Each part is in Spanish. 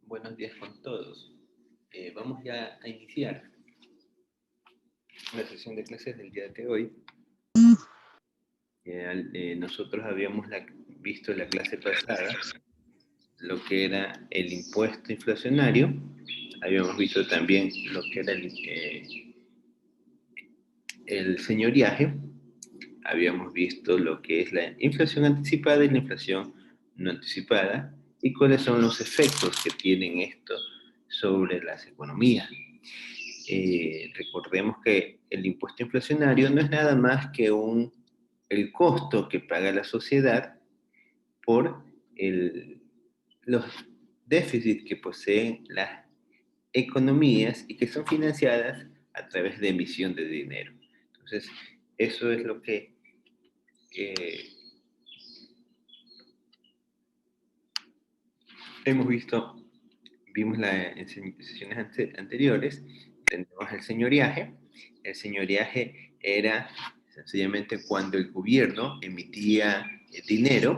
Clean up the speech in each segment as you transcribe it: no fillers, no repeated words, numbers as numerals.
Buenos días con todos. Vamos ya a iniciar la sesión de clases del día de hoy. Nosotros habíamos visto en la clase pasada lo que era el impuesto inflacionario. Habíamos visto también lo que era el señoriaje. Habíamos visto lo que es la inflación anticipada y la inflación no anticipada y cuáles son los efectos que tienen esto sobre las economías. Recordemos que el impuesto inflacionario no es nada más que el costo que paga la sociedad por los déficits que poseen las economías y que son financiadas a través de emisión de dinero. Entonces, eso es lo que hemos visto, vimos en sesiones anteriores. Tenemos el señoriaje. El señoriaje era sencillamente cuando el gobierno emitía dinero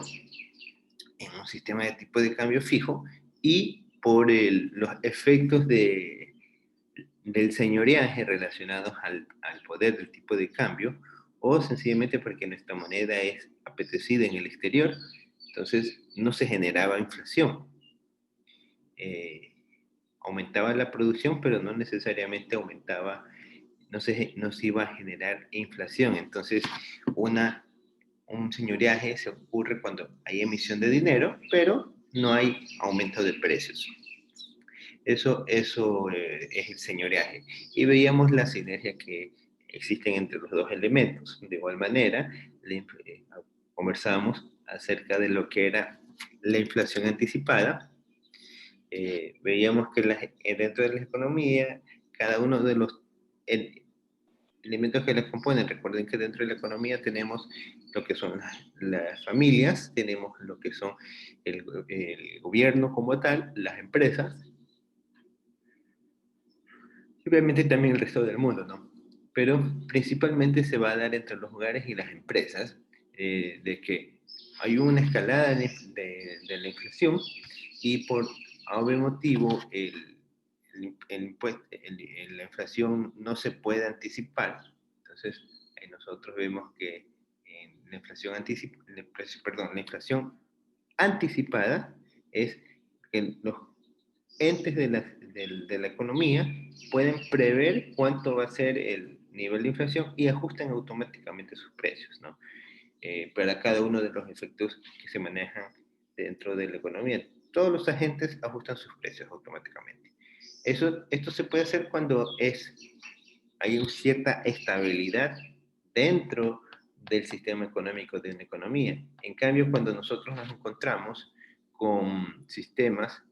en un sistema de tipo de cambio fijo y por los efectos del señoriaje relacionados al poder del tipo de cambio, o sencillamente porque nuestra moneda es apetecida en el exterior, entonces no se generaba inflación. Aumentaba la producción, pero no necesariamente aumentaba, no se iba a generar inflación. Entonces, un señoriaje se ocurre cuando hay emisión de dinero, pero no hay aumento de precios. Eso es el señoriaje. Y veíamos la sinergia que existen entre los dos elementos. De igual manera, conversábamos acerca de lo que era la inflación anticipada. Veíamos que dentro de la economía, cada uno de los elementos que la componen, recuerden que dentro de la economía tenemos lo que son las familias, tenemos lo que son el gobierno como tal, las empresas, y obviamente también el resto del mundo, ¿no? Pero principalmente se va a dar entre los hogares y las empresas, de que hay una escalada de la inflación y por obvio motivo la inflación no se puede anticipar. Entonces, nosotros vemos que la inflación la inflación anticipada es que los entes de la economía pueden prever cuánto va a ser el nivel de inflación y ajustan automáticamente sus precios, ¿no? Para cada uno de los efectos que se manejan dentro de la economía. Todos los agentes ajustan sus precios automáticamente. Esto se puede hacer cuando hay cierta estabilidad dentro del sistema económico de una economía. En cambio, cuando nosotros nos encontramos con sistemas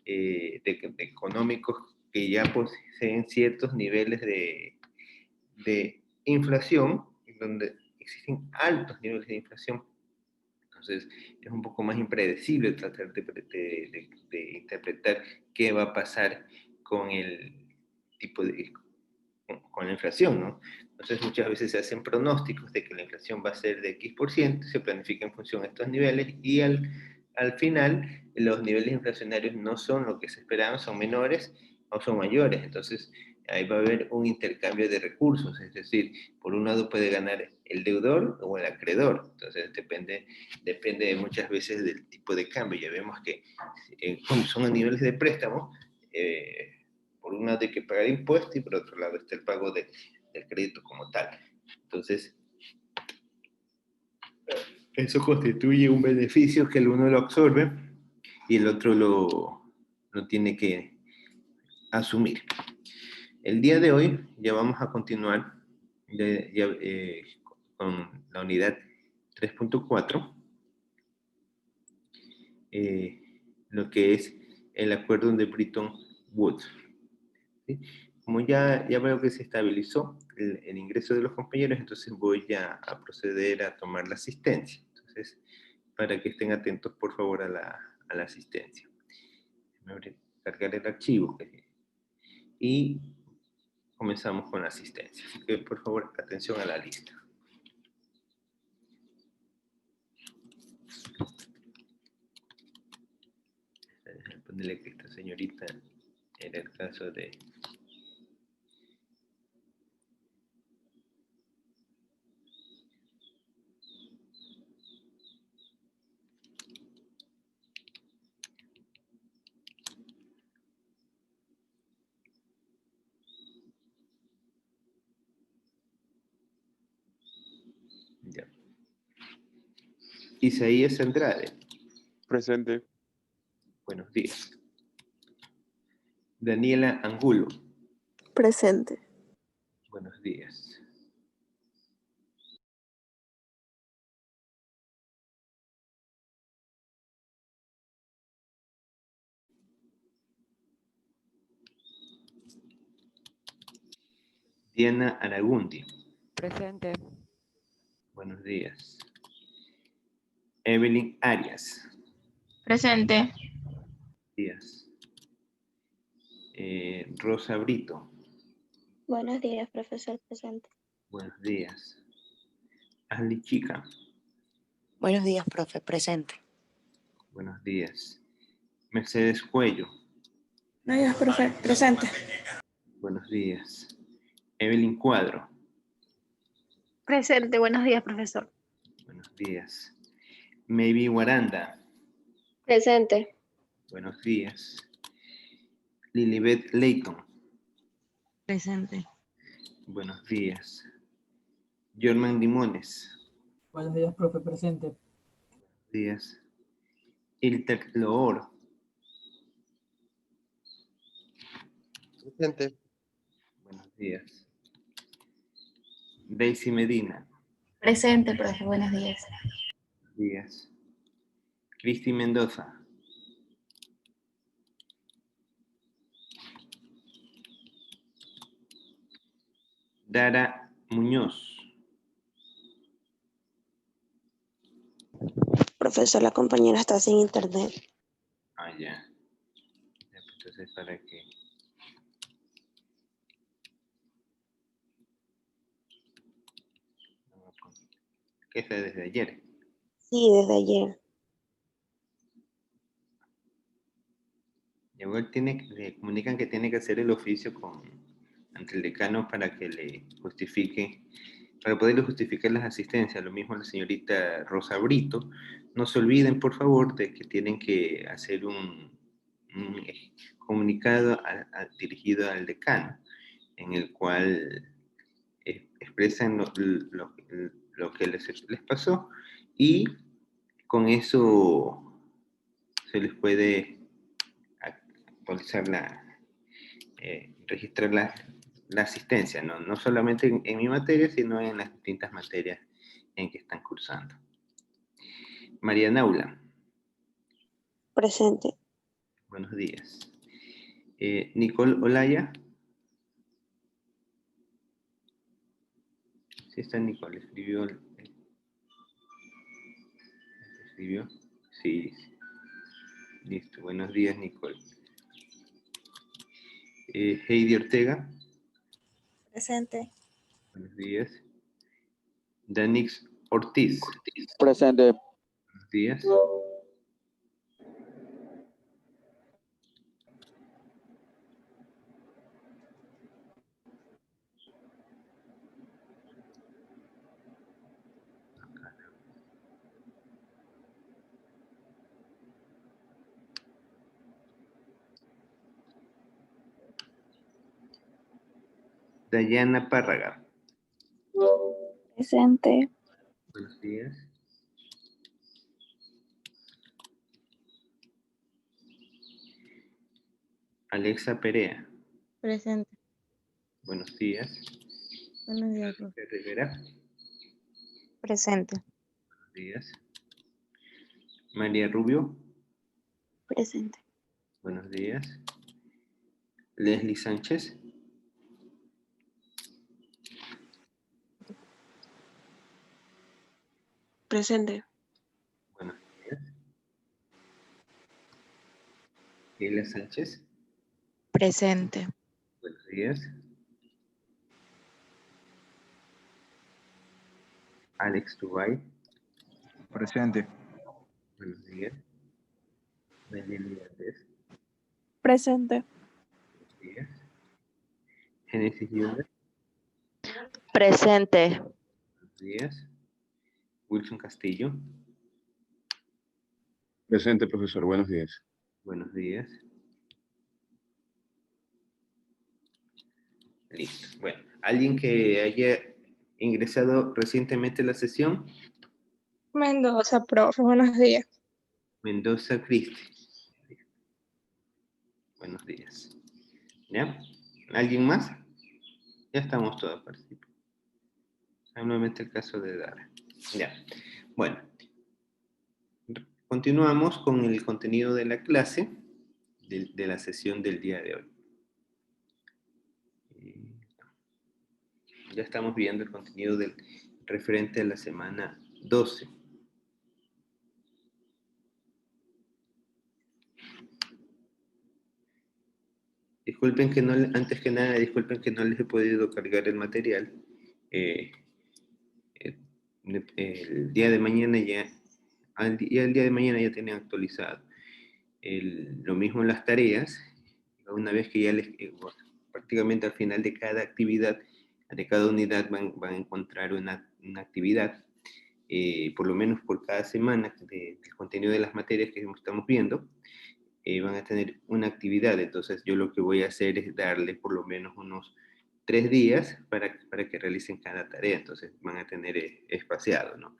económicos que ya poseen ciertos niveles de inflación, donde existen altos niveles de inflación, entonces es un poco más impredecible tratar de interpretar qué va a pasar con el tipo con la inflación, ¿no? Entonces muchas veces se hacen pronósticos de que la inflación va a ser de X%, se planifica en función a estos niveles y al final los niveles inflacionarios no son lo que se esperaban, son menores o son mayores. Entonces ahí va a haber un intercambio de recursos, es decir, por un lado puede ganar el deudor o el acreedor. Entonces depende muchas veces del tipo de cambio. Ya vemos que como son a niveles de préstamo, por un lado hay que pagar impuestos y por otro lado está el pago del crédito como tal. Entonces, eso constituye un beneficio que el uno lo absorbe y el otro lo tiene que asumir. El día de hoy ya vamos a continuar con la unidad 3.4, lo que es el acuerdo de Bretton Woods. ¿Sí? Como ya veo que se estabilizó el ingreso de los compañeros, entonces voy a proceder a tomar la asistencia. Entonces, para que estén atentos, por favor, a la asistencia. Voy a cargar el archivo y comenzamos con la asistencia. Así que, por favor, atención a la lista. Déjenme poner decirle que esta señorita era el caso de... Ya. Isaías Andrade. Presente. Buenos días. Daniela Angulo. Presente. Buenos días. Diana Aragundi. Presente. Buenos días. Evelyn Arias. Presente. Buenos días. Rosa Brito. Buenos días, profesor presente. Buenos días. Ashley Chica. Buenos días, profe. Presente. Buenos días. Mercedes Cuello. Buenos días, profe. Presente. Buenos días. Evelyn Cuadro. Presente, buenos días, profesor. Buenos días. Maybe Guaranda. Presente. Buenos días. Lilibet Leighton. Presente. Buenos días. Jorman Limones. Buenos días, profe. Presente. Buenos días. Iltek Loor. Presente. Buenos días. Daisy Medina. Presente, profe. Buenos días. Buenos días. Cristi Mendoza. Dara Muñoz. Profesor, la compañera está sin internet. Ah, ya. Entonces, ¿para qué? ¿Qué es desde ayer? Sí, desde ayer. Igual le comunican que tiene que hacer el oficio ante el decano para que le justifique, para poderle justificar las asistencias. Lo mismo la señorita Rosa Brito. No se olviden, por favor, de que tienen que hacer un comunicado dirigido al decano, en el cual expresan lo que les pasó y con eso se les puede actualizar registrar la asistencia, no solamente en mi materia, sino en las distintas materias en que están cursando. María Naula. Presente. Buenos días. Nicole Olaya. Sí está Nicole, escribió. ¿Escribió? Sí. Listo. Buenos días, Nicole. Heidi Ortega. Presente. Buenos días. Danix Ortiz. Presente. Buenos días. Dayana Párraga. Presente. Buenos días. Alexa Perea. Presente. Buenos días. Buenos días, profe. Rivera. Presente. Buenos días. María Rubio. Presente. Buenos días. Leslie Sánchez. Presente. Buenos días. Leila Sánchez. Presente. Buenos días. Alex Tubay. Presente. Buenos días. Melanie Andrés. Presente. Buenos días. Génesis Yunda. Presente. Buenos días. Wilson Castillo. Presente, profesor. Buenos días. Buenos días. Listo. Bueno, ¿alguien que haya ingresado recientemente a la sesión? Mendoza, profe, buenos días. Mendoza Cristi. Buenos días. ¿Ya? ¿Alguien más? Ya estamos todos participando. Solamente el caso de Dara. Ya. Bueno. Continuamos con el contenido de la clase, de la sesión del día de hoy. Ya estamos viendo el contenido del referente a la semana 12. Disculpen que no, antes que nada, disculpen que no les he podido cargar el material. El día de mañana ya, el día de mañana ya tienen actualizado. Lo mismo en las tareas, una vez que ya les, prácticamente al final de cada actividad, de cada unidad van a encontrar una actividad, por lo menos por cada semana del contenido de las materias que estamos viendo, van a tener una actividad. Entonces yo lo que voy a hacer es darle por lo menos unos 3 días para que realicen cada tarea. Entonces van a tener espaciado, ¿no?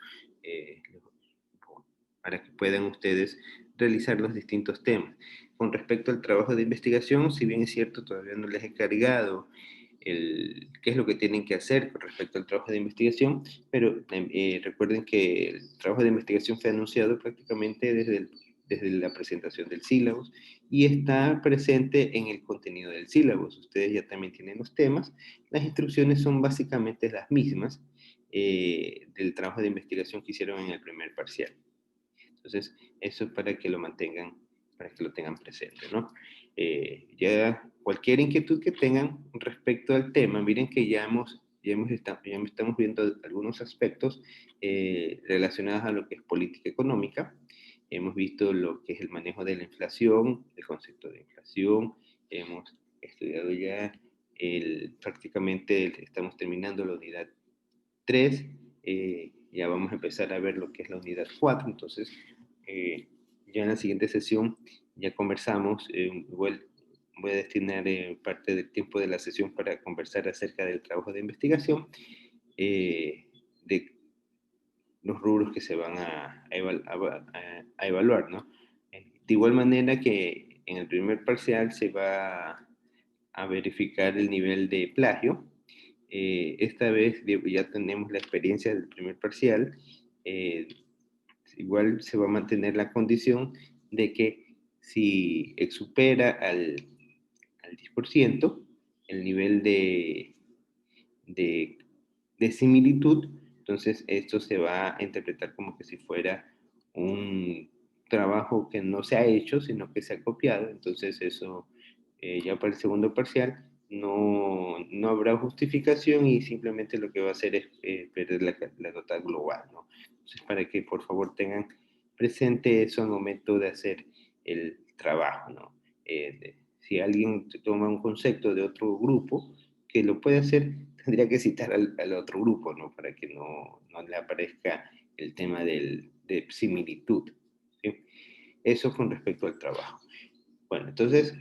Para que puedan ustedes realizar los distintos temas. Con respecto al trabajo de investigación, si bien es cierto, todavía no les he cargado qué es lo que tienen que hacer con respecto al trabajo de investigación, pero recuerden que el trabajo de investigación fue anunciado prácticamente desde la presentación del sílabus y está presente en el contenido del sílabus. Ustedes ya también tienen los temas. Las instrucciones son básicamente las mismas del trabajo de investigación que hicieron en el primer parcial. Entonces, eso es para que lo mantengan, para que lo tengan presente, ¿no? Ya cualquier inquietud que tengan respecto al tema, miren que ya estamos viendo algunos aspectos relacionados a lo que es política económica. Hemos visto lo que es el manejo de la inflación, el concepto de inflación. Hemos estudiado ya prácticamente estamos terminando la unidad 3. Ya vamos a empezar a ver lo que es la unidad 4. Entonces, ya en la siguiente sesión ya conversamos. Igual voy a destinar parte del tiempo de la sesión para conversar acerca del trabajo de investigación, de los rubros que se van a evaluar, ¿no? De igual manera que en el primer parcial se va a verificar el nivel de plagio. Esta vez ya tenemos la experiencia del primer parcial. Igual se va a mantener la condición de que si supera al 10% el nivel de similitud, entonces esto se va a interpretar como que si fuera un trabajo que no se ha hecho, sino que se ha copiado. Entonces eso ya para el segundo parcial no habrá justificación y simplemente lo que va a hacer es perder la nota global, ¿no? Entonces, para que por favor tengan presente eso al momento de hacer el trabajo, ¿no? Si alguien toma un concepto de otro grupo, que lo puede hacer, tendría que citar al otro grupo, ¿no? Para que no le aparezca el tema de similitud, ¿sí? Eso con respecto al trabajo. Bueno, entonces,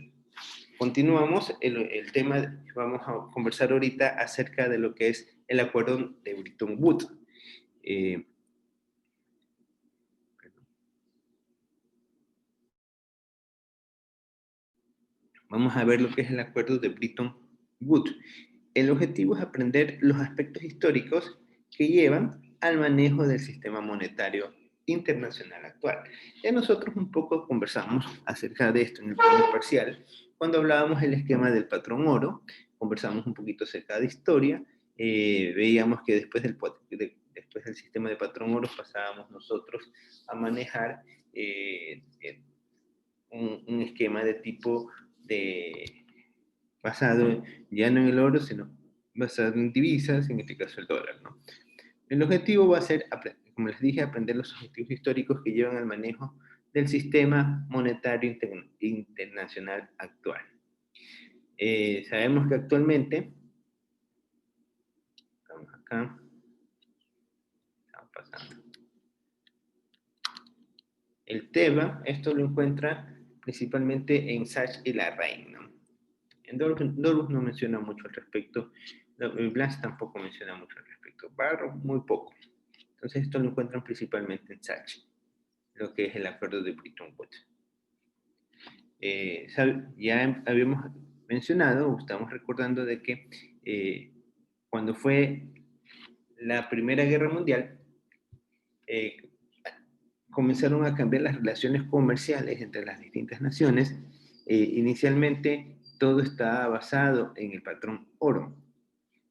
continuamos el tema. Vamos a conversar ahorita acerca de lo que es el acuerdo de Bretton Woods. Vamos a ver lo que es el acuerdo de Bretton Woods. El objetivo es aprender los aspectos históricos que llevan al manejo del sistema monetario internacional actual. Ya nosotros un poco conversamos acerca de esto en el primer parcial, cuando hablábamos del esquema del patrón oro, conversamos un poquito acerca de historia, veíamos que después del sistema de patrón oro pasábamos nosotros a manejar un esquema de tipo basado ya no en el oro, sino basado en divisas, en este caso el dólar, ¿no? El objetivo va a ser, como les dije, aprender los objetivos históricos que llevan al manejo del sistema monetario internacional actual. Sabemos que actualmente, estamos acá, estamos pasando. El TEBA, esto lo encuentra principalmente en Sachs y Larraín, ¿no? En Dolus no menciona mucho al respecto, Blas tampoco menciona mucho al respecto, Barro muy poco. Entonces esto lo encuentran principalmente en Sachs, lo que es el acuerdo de Bretton Woods. Ya habíamos mencionado, estamos recordando de que cuando fue la Primera Guerra Mundial, comenzaron a cambiar las relaciones comerciales entre las distintas naciones. Inicialmente todo estaba basado en el patrón oro,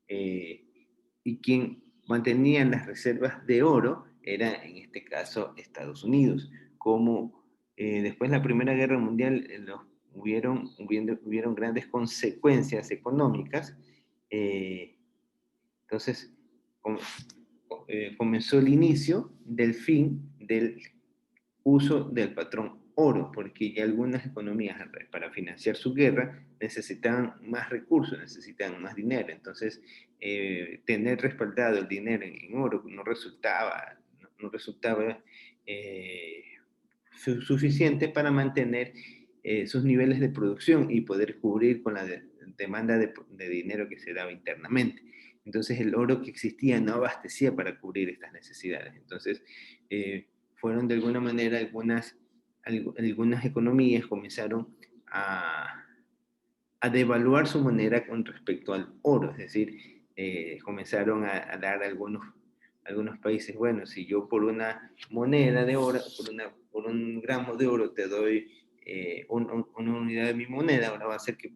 y quien mantenía las reservas de oro era en este caso Estados Unidos. Como después de la Primera Guerra Mundial hubieron grandes consecuencias económicas, entonces comenzó el inicio del fin del uso del patrón oro, porque ya algunas economías para financiar su guerra necesitaban más recursos, necesitaban más dinero. Entonces, tener respaldado el dinero en oro no resultaba suficiente para mantener sus niveles de producción y poder cubrir con la demanda de dinero que se daba internamente. Entonces, el oro que existía no abastecía para cubrir estas necesidades. Entonces, fueron de alguna manera algunas economías comenzaron a devaluar su moneda con respecto al oro, es decir, comenzaron a dar algunos países, bueno, si yo por una moneda de oro, por un gramo de oro te doy una unidad de mi moneda, ahora va a ser que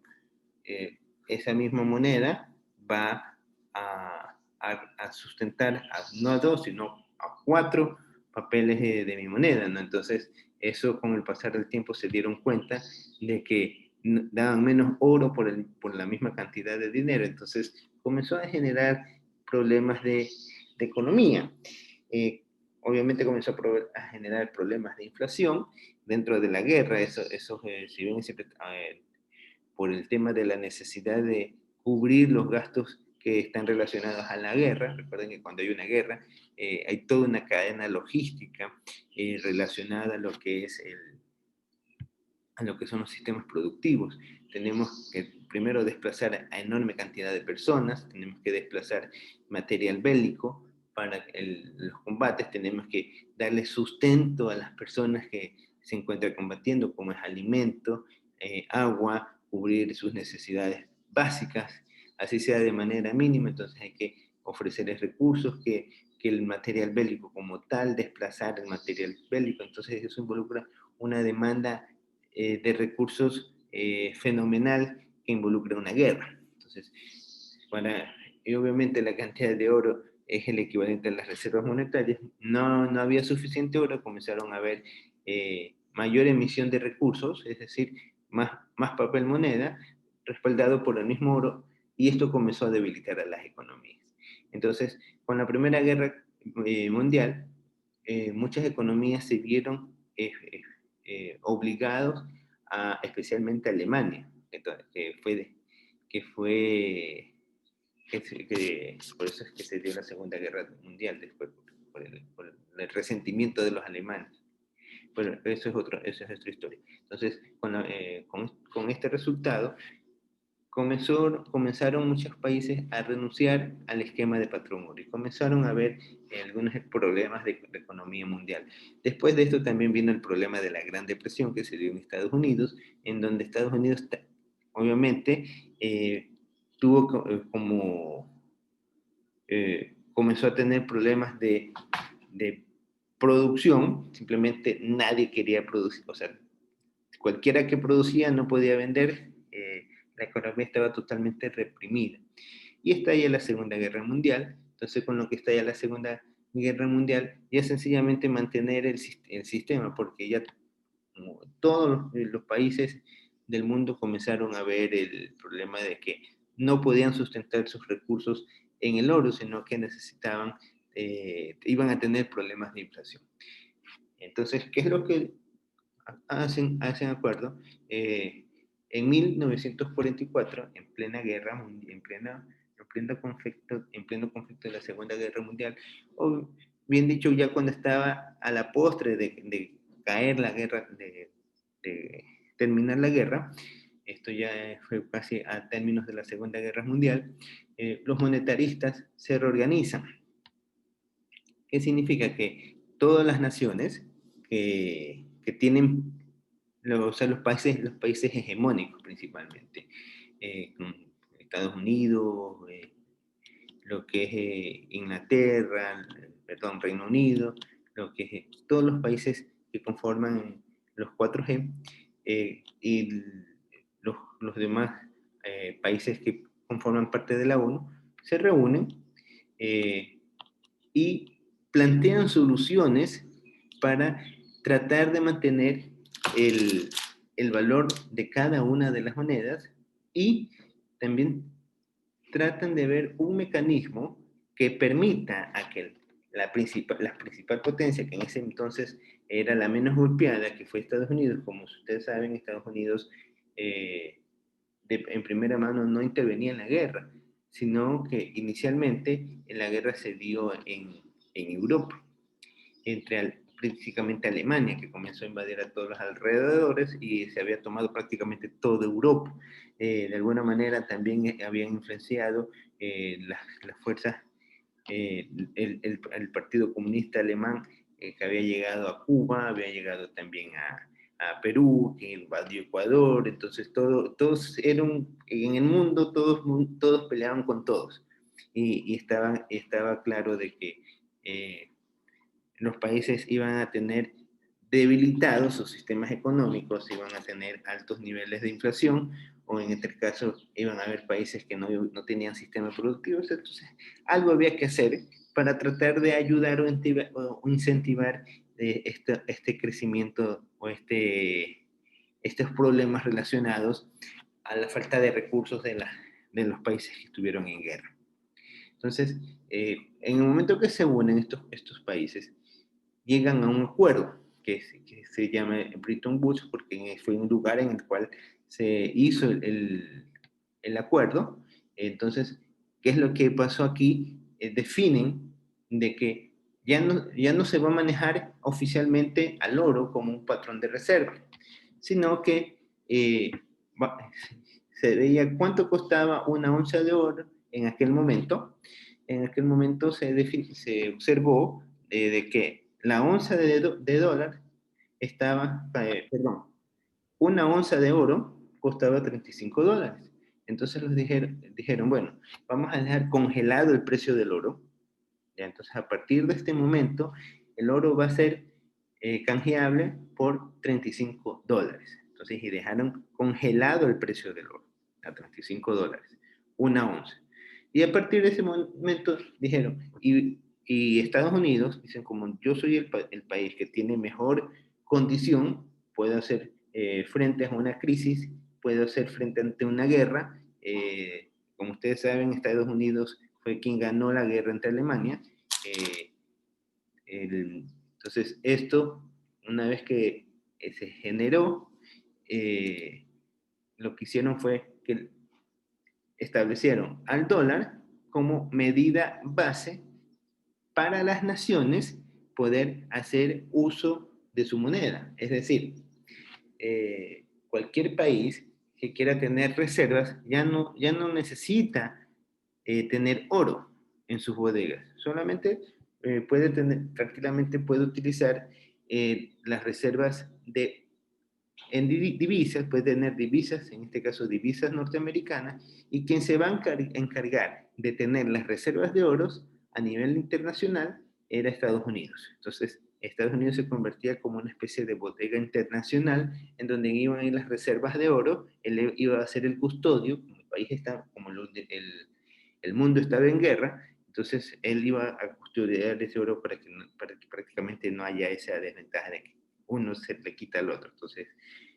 esa misma moneda va a sustentar no a 2, sino a 4 papeles de mi moneda, ¿no? Entonces, eso con el pasar del tiempo se dieron cuenta de que daban menos oro por la misma cantidad de dinero, entonces comenzó a generar problemas de economía. Obviamente comenzó a generar problemas de inflación dentro de la guerra, si bien siempre por el tema de la necesidad de cubrir los gastos que están relacionados a la guerra. Recuerden que cuando hay una guerra hay toda una cadena logística relacionada a lo que son los sistemas productivos. Tenemos que primero desplazar a enorme cantidad de personas, tenemos que desplazar material bélico para los combates, tenemos que darle sustento a las personas que se encuentran combatiendo, como es alimento, agua, cubrir sus necesidades básicas, así sea de manera mínima. Entonces hay que ofrecerles recursos, que el material bélico como tal, desplazar el material bélico. Entonces eso involucra una demanda de recursos fenomenal que involucra una guerra. Entonces, y obviamente la cantidad de oro es el equivalente a las reservas monetarias. No había suficiente oro, comenzaron a haber mayor emisión de recursos, es decir, más papel moneda respaldado por el mismo oro, y esto comenzó a debilitar a las economías. Entonces, con la Primera Guerra Mundial, muchas economías se vieron obligados, especialmente Alemania, por eso es que se dio la Segunda Guerra Mundial después, por el resentimiento de los alemanes. Bueno, eso es otra historia. Entonces, con este resultado, comenzaron muchos países a renunciar al esquema de patrón oro y comenzaron a ver algunos problemas de economía mundial. Después de esto también vino el problema de la Gran Depresión que se dio en Estados Unidos, en donde Estados Unidos obviamente comenzó a tener problemas de producción. Simplemente nadie quería producir, o sea, cualquiera que producía no podía vender, la economía estaba totalmente reprimida. Y estalla la Segunda Guerra Mundial. Entonces, con lo que estalla la Segunda Guerra Mundial, ya sencillamente mantener el sistema, porque ya todos los países del mundo comenzaron a ver el problema de que no podían sustentar sus recursos en el oro, sino que iban a tener problemas de inflación. Entonces, ¿qué es lo que hacen acuerdo. En 1944, en plena guerra, en pleno conflicto de la Segunda Guerra Mundial, o bien dicho, ya cuando estaba a la postre de caer la guerra, de terminar la guerra, esto ya fue casi a términos de la Segunda Guerra Mundial, los monetaristas se reorganizan. ¿Qué significa? Que todas las naciones que tienen, o sea, los países hegemónicos principalmente, con Estados Unidos, lo que es Inglaterra, perdón, Reino Unido, lo que es todos los países que conforman los 4G, y los demás países que conforman parte de la ONU, se reúnen y plantean soluciones para tratar de mantener el valor de cada una de las monedas, y también tratan de ver un mecanismo que permita a que la principal potencia, que en ese entonces era la menos golpeada, que fue Estados Unidos. Como ustedes saben, Estados Unidos en primera mano no intervenía en la guerra, sino que inicialmente la guerra se dio en Europa, prácticamente Alemania, que comenzó a invadir a todos los alrededores y se había tomado prácticamente toda Europa. De alguna manera también habían influenciado las fuerzas, el Partido Comunista Alemán, que había llegado a Cuba, había llegado también a Perú, que invadió Ecuador. Entonces todos eran, en el mundo todos peleaban con todos, y estaba claro de que los países iban a tener debilitados sus sistemas económicos, iban a tener altos niveles de inflación, o en este caso iban a haber países que no tenían sistemas productivos. Entonces algo había que hacer para tratar de ayudar o incentivar este crecimiento, o estos problemas relacionados a la falta de recursos de los países que estuvieron en guerra. Entonces, en el momento que se unen estos países, llegan a un acuerdo que se llama Bretton Woods, porque fue un lugar en el cual se hizo el acuerdo. Entonces, ¿qué es lo que pasó aquí? Definen de que ya no se va a manejar oficialmente al oro como un patrón de reserva, sino que se veía cuánto costaba una onza de oro en aquel momento. En aquel momento se observó de que la onza de dólar estaba, perdón, una onza de oro costaba $35. Entonces dijeron, bueno, vamos a dejar congelado el precio del oro. Ya, entonces, a partir de este momento, el oro va a ser canjeable por $35. Entonces, y dejaron congelado el precio del oro a $35, una onza. Y a partir de ese momento dijeron, y Estados Unidos, dicen, como yo soy el país que tiene mejor condición, puedo hacer frente a una crisis, puedo hacer frente ante una guerra. Como ustedes saben, Estados Unidos fue quien ganó la guerra entre Alemania. Entonces, esto, una vez que se generó, lo que hicieron fue que establecieron al dólar como medida base para las naciones poder hacer uso de su moneda. Es decir, cualquier país que quiera tener reservas ya no necesita tener oro en sus bodegas. Solamente tranquilamente puede utilizar las reservas en divisas, puede tener divisas, en este caso divisas norteamericanas, y quien se va a encargar de tener las reservas de oros a nivel internacional era Estados Unidos. Entonces, Estados Unidos se convertía como una especie de bodega internacional en donde iban a ir las reservas de oro. Él iba a ser el custodio, como el país está, como el mundo estaba en guerra. Entonces él iba a custodiar ese oro para que prácticamente no haya esa desventaja de que uno se le quita al otro. Entonces,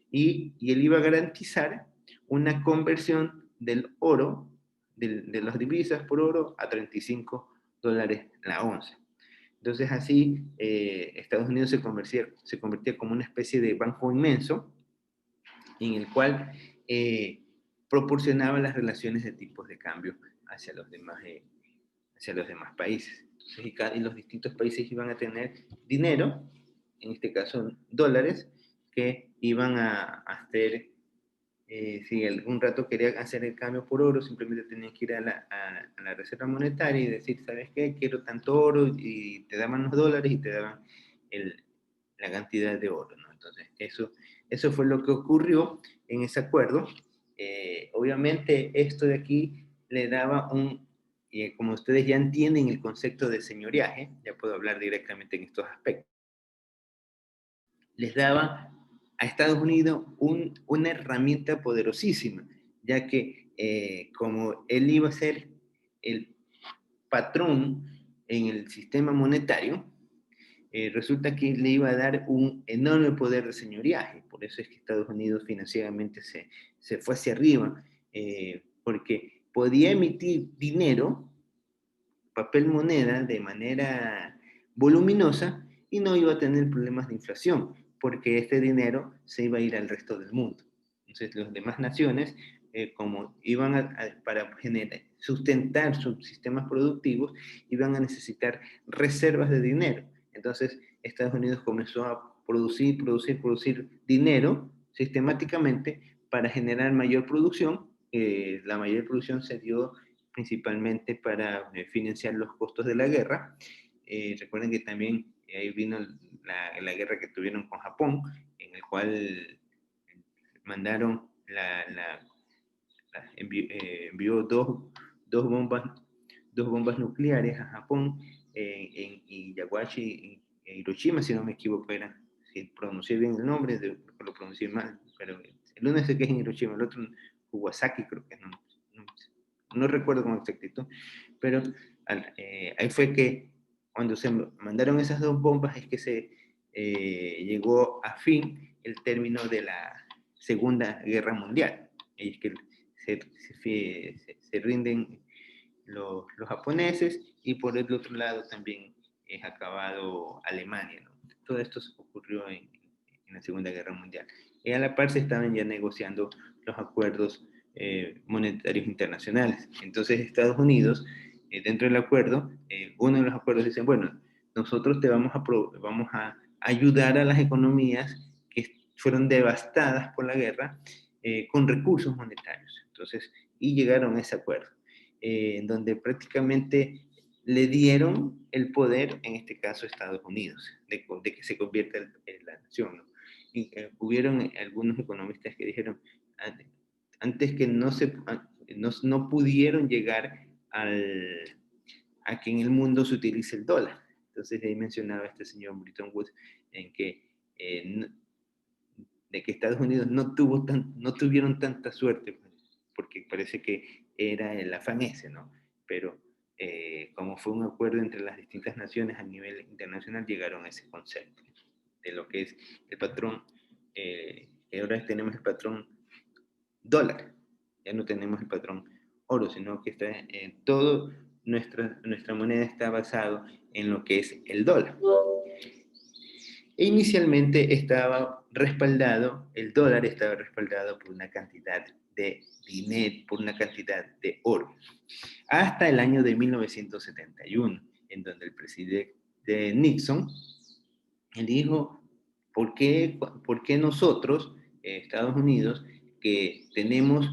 y él iba a garantizar una conversión del oro, de las divisas por oro, a $35 la onza. Entonces así Estados Unidos se convertía como una especie de banco inmenso en el cual proporcionaba las relaciones de tipos de cambio hacia los demás países. Entonces, y los distintos países iban a tener dinero, en este caso dólares, que iban a hacer, si algún rato querían hacer el cambio por oro, simplemente tenían que ir a la Reserva Monetaria y decir, ¿sabes qué? Quiero tanto oro, y te daban los dólares y te daban la cantidad de oro, ¿no? Entonces, eso fue lo que ocurrió en ese acuerdo. Obviamente, esto de aquí le daba como ustedes ya entienden el concepto de señoreaje, ya puedo hablar directamente en estos aspectos, les daba a Estados Unidos una herramienta poderosísima, ya que como él iba a ser el patrón en el sistema monetario, resulta que le iba a dar un enorme poder de señoreaje. Por eso es que Estados Unidos financieramente se fue hacia arriba, porque podía emitir dinero, papel moneda, de manera voluminosa y no iba a tener problemas de inflación, porque este dinero se iba a ir al resto del mundo. Entonces, las demás naciones, como iban para sustentar sus sistemas productivos, iban a necesitar reservas de dinero. Entonces, Estados Unidos comenzó a producir dinero sistemáticamente para generar mayor producción. La mayor producción se dio principalmente para financiar los costos de la guerra. Recuerden que también ahí vino la guerra que tuvieron con Japón, en el cual mandaron envió dos bombas nucleares a Japón, en Yaguachi e Hiroshima, si no me equivoco, si pronuncié bien el nombre, lo pronuncié mal, pero el uno sé que es en Hiroshima, el otro en Nagasaki, creo que no recuerdo con exactitud, pero ahí fue que cuando se mandaron esas dos bombas es que se llegó a fin el término de la Segunda Guerra Mundial. Y es que se rinden los japoneses, y por el otro lado también es acabado Alemania, ¿no? Todo esto ocurrió en la Segunda Guerra Mundial. Y a la par se estaban ya negociando los acuerdos monetarios internacionales. Entonces Estados Unidos, dentro del acuerdo, uno de los acuerdos dice, bueno, nosotros te vamos a ayudar a las economías que fueron devastadas por la guerra con recursos monetarios. Entonces, y llegaron a ese acuerdo, en donde prácticamente le dieron el poder, en este caso a Estados Unidos, de que se convierta en la nación, ¿no? Y hubieron algunos economistas que dijeron, antes que no pudieron llegar a que en el mundo se utilice el dólar. Entonces ahí mencionaba este señor Bretton Woods en que de que Estados Unidos no tuvieron tanta suerte, porque parece que era el afán ese, ¿no? Pero como fue un acuerdo entre las distintas naciones a nivel internacional, llegaron a ese concepto de lo que es el patrón. Ahora tenemos el patrón dólar, ya no tenemos el patrón oro, sino que todo nuestra moneda está basado en lo que es el dólar. E inicialmente el dólar estaba respaldado por una cantidad de dinero, por una cantidad de oro, hasta el año de 1971, en donde el presidente Nixon, él dijo, ¿por qué nosotros, Estados Unidos, que tenemos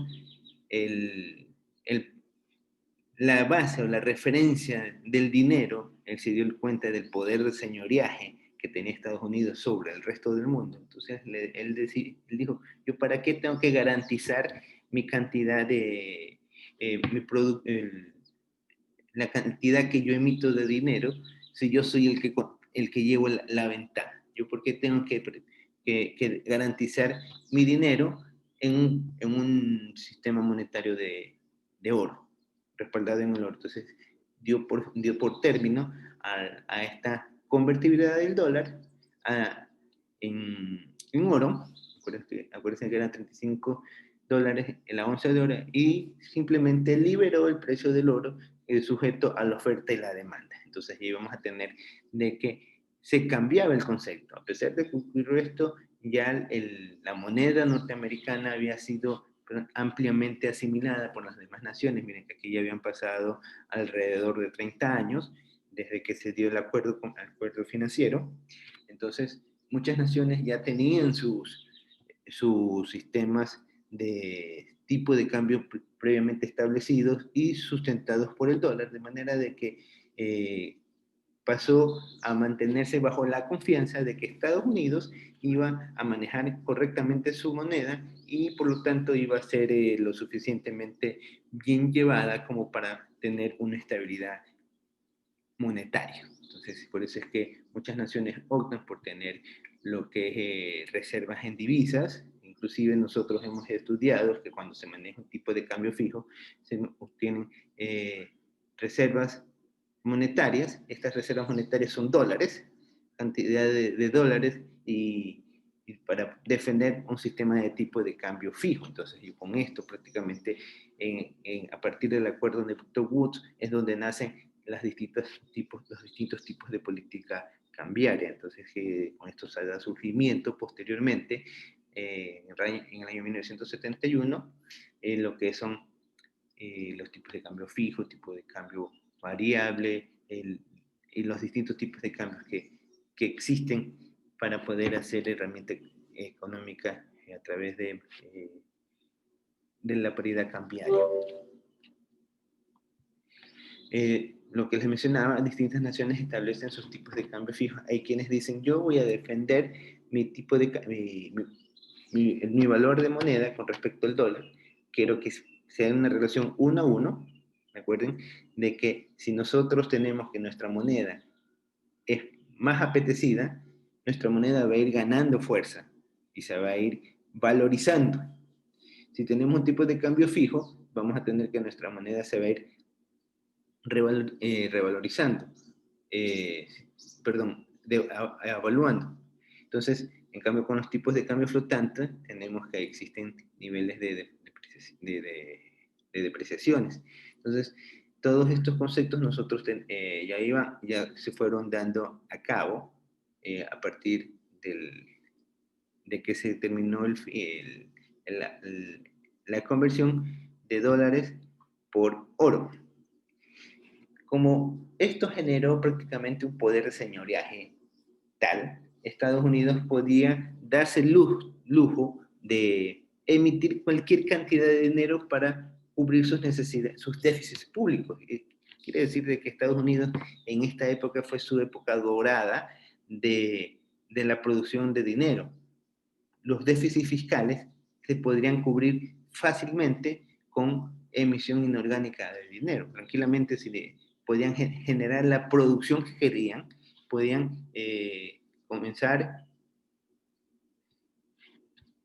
la base o la referencia del dinero, él se dio cuenta del poder de señoreaje que tenía Estados Unidos sobre el resto del mundo? Entonces él dijo, ¿yo para qué tengo que garantizar mi cantidad de, la cantidad que yo emito de dinero, si yo soy el que llevo la ventaja? ¿Yo por qué tengo que garantizar mi dinero en un sistema monetario de oro, respaldado en el oro? Entonces dio por término a esta convertibilidad del dólar en oro. Acuérdense que eran $35 en la onza de oro, y simplemente liberó el precio del oro sujeto a la oferta y la demanda. Entonces íbamos a tener de que se cambiaba el concepto. A pesar de que ocurrió esto, ya la moneda norteamericana había sido ampliamente asimilada por las demás naciones. Miren que aquí ya habían pasado alrededor de 30 años desde que se dio el acuerdo financiero. Entonces, muchas naciones ya tenían sus sistemas de tipo de cambio previamente establecidos y sustentados por el dólar, de manera de que pasó a mantenerse bajo la confianza de que Estados Unidos iba a manejar correctamente su moneda y por lo tanto iba a ser lo suficientemente bien llevada como para tener una estabilidad monetaria. Entonces, por eso es que muchas naciones optan por tener lo que es reservas en divisas. Inclusive nosotros hemos estudiado que cuando se maneja un tipo de cambio fijo, se obtienen reservas monetarias. Estas reservas monetarias son dólares, cantidad de dólares, y para defender un sistema de tipo de cambio fijo. Entonces, y con esto prácticamente, a partir del acuerdo de Bretton Woods, es donde nacen los distintos tipos de política cambiaria. Entonces, con esto se da surgimiento posteriormente, en el año 1971, lo que son los tipos de cambio fijo, tipo de cambio variable, y los distintos tipos de cambios que existen para poder hacer herramienta económica a través de la paridad cambiaria. Lo que les mencionaba, distintas naciones establecen sus tipos de cambio fijo. Hay quienes dicen, yo voy a defender mi valor de moneda con respecto al dólar. Quiero que sea una relación 1 a 1. Recuerden de que si nosotros tenemos que nuestra moneda es más apetecida, nuestra moneda va a ir ganando fuerza y se va a ir valorizando. Si tenemos un tipo de cambio fijo, vamos a tener que nuestra moneda se va a ir revalorizando, evaluando. Entonces, en cambio, con los tipos de cambio flotante, tenemos que existen niveles de depreciaciones. Entonces, todos estos conceptos nosotros ya se fueron dando a cabo a partir de que se terminó la conversión de dólares por oro. Como esto generó prácticamente un poder de señoreaje tal, Estados Unidos podía darse el lujo de emitir cualquier cantidad de dinero para cubrir sus necesidades, sus déficits públicos. Quiere decir de que Estados Unidos en esta época fue su época dorada de la producción de dinero. Los déficits fiscales se podrían cubrir fácilmente con emisión inorgánica de dinero. Tranquilamente, si podían generar la producción que querían, podían comenzar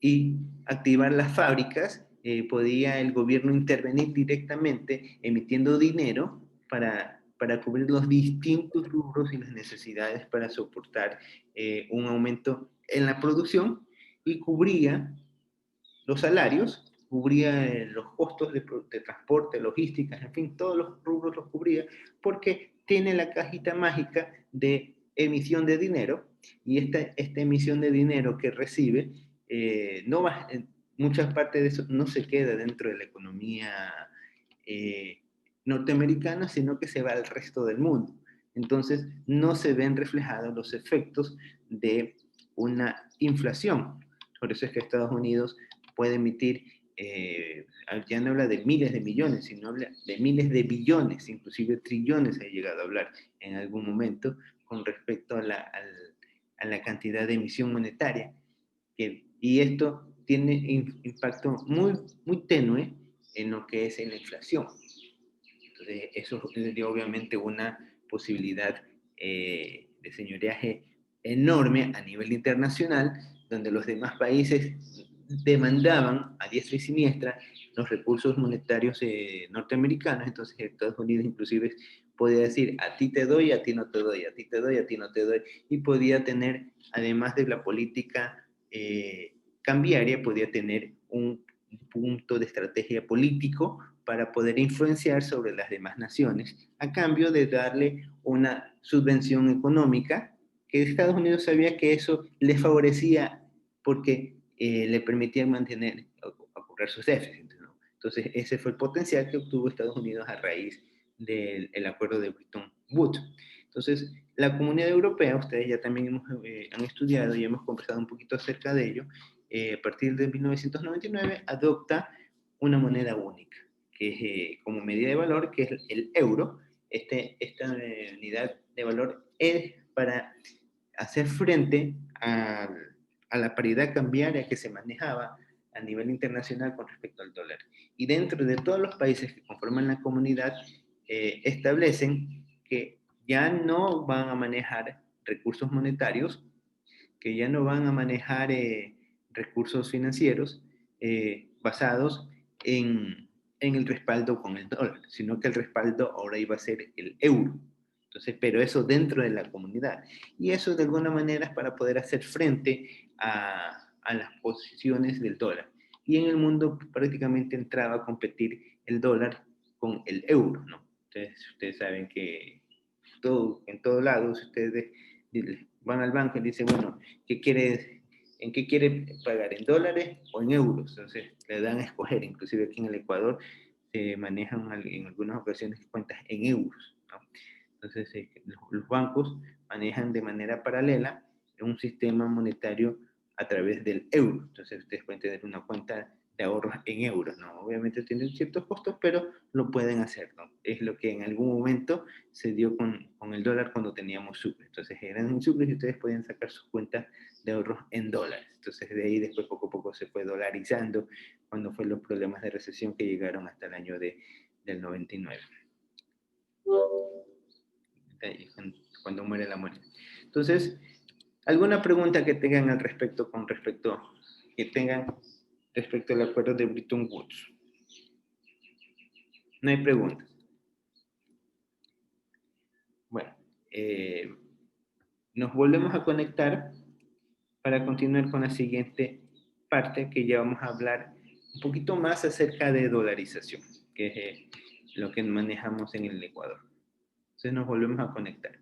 y activar las fábricas, podía el gobierno intervenir directamente emitiendo dinero para cubrir los distintos rubros y las necesidades para soportar un aumento en la producción, y cubría los salarios, cubría los costos de transporte, logística, en fin, todos los rubros los cubría, porque tiene la cajita mágica de emisión de dinero, y esta emisión de dinero que recibe, muchas partes de eso no se queda dentro de la economía norteamericana, sino que se va al resto del mundo. Entonces, no se ven reflejados los efectos de una inflación. Por eso es que Estados Unidos puede emitir, ya no habla de miles de millones, sino habla de miles de billones, inclusive trillones ha llegado a hablar en algún momento con respecto a la cantidad de emisión monetaria. Y esto tiene impacto muy, muy tenue en lo que es en la inflación. Entonces, eso dio obviamente una posibilidad de señoreaje enorme a nivel internacional, donde los demás países demandaban a diestra y siniestra los recursos monetarios norteamericanos. Entonces Estados Unidos inclusive podía decir, a ti te doy, a ti no te doy, a ti te doy, a ti no te doy, y podía tener, además de la política cambiaria, podía tener un punto de estrategia político para poder influenciar sobre las demás naciones, a cambio de darle una subvención económica, que Estados Unidos sabía que eso le favorecía porque le permitía mantener o cubrir sus déficits, ¿no? Entonces, ese fue el potencial que obtuvo Estados Unidos a raíz del acuerdo de Bretton Woods. Entonces, la Comunidad Europea, ustedes ya también han estudiado y hemos conversado un poquito acerca de ello, a partir de 1999 adopta una moneda única, que es como medida de valor, que es el euro. Esta unidad de valor es para hacer frente a la paridad cambiaria que se manejaba a nivel internacional con respecto al dólar. Y dentro de todos los países que conforman la comunidad, establecen que ya no van a manejar recursos monetarios, que ya no van a manejar recursos financieros basados en el respaldo con el dólar, sino que el respaldo ahora iba a ser el euro. Entonces, pero eso dentro de la comunidad. Y eso de alguna manera es para poder hacer frente a las posiciones del dólar. Y en el mundo prácticamente entraba a competir el dólar con el euro, ¿no? Entonces, ustedes saben que en todos lados ustedes van al banco y dicen, bueno, ¿en qué quiere pagar? ¿En dólares o en euros? Entonces, le dan a escoger. Inclusive aquí en el Ecuador se manejan en algunas ocasiones cuentas en euros, ¿no? Entonces, los bancos manejan de manera paralela un sistema monetario a través del euro. Entonces, ustedes pueden tener una cuenta de ahorros en euros, ¿no? Obviamente tienen ciertos costos, pero lo pueden hacer, ¿no? Es lo que en algún momento se dio con el dólar cuando teníamos sucre. Entonces, eran sucres y ustedes podían sacar sus cuentas de ahorros en dólares. Entonces, de ahí después poco a poco se fue dolarizando cuando fue los problemas de recesión que llegaron hasta el año del 99. Cuando muere la moneda. Entonces, ¿alguna pregunta que tengan al respecto respecto al acuerdo de Bretton Woods? No hay preguntas. Bueno, nos volvemos a conectar para continuar con la siguiente parte, que ya vamos a hablar un poquito más acerca de dolarización, que es lo que manejamos en el Ecuador. Entonces nos volvemos a conectar.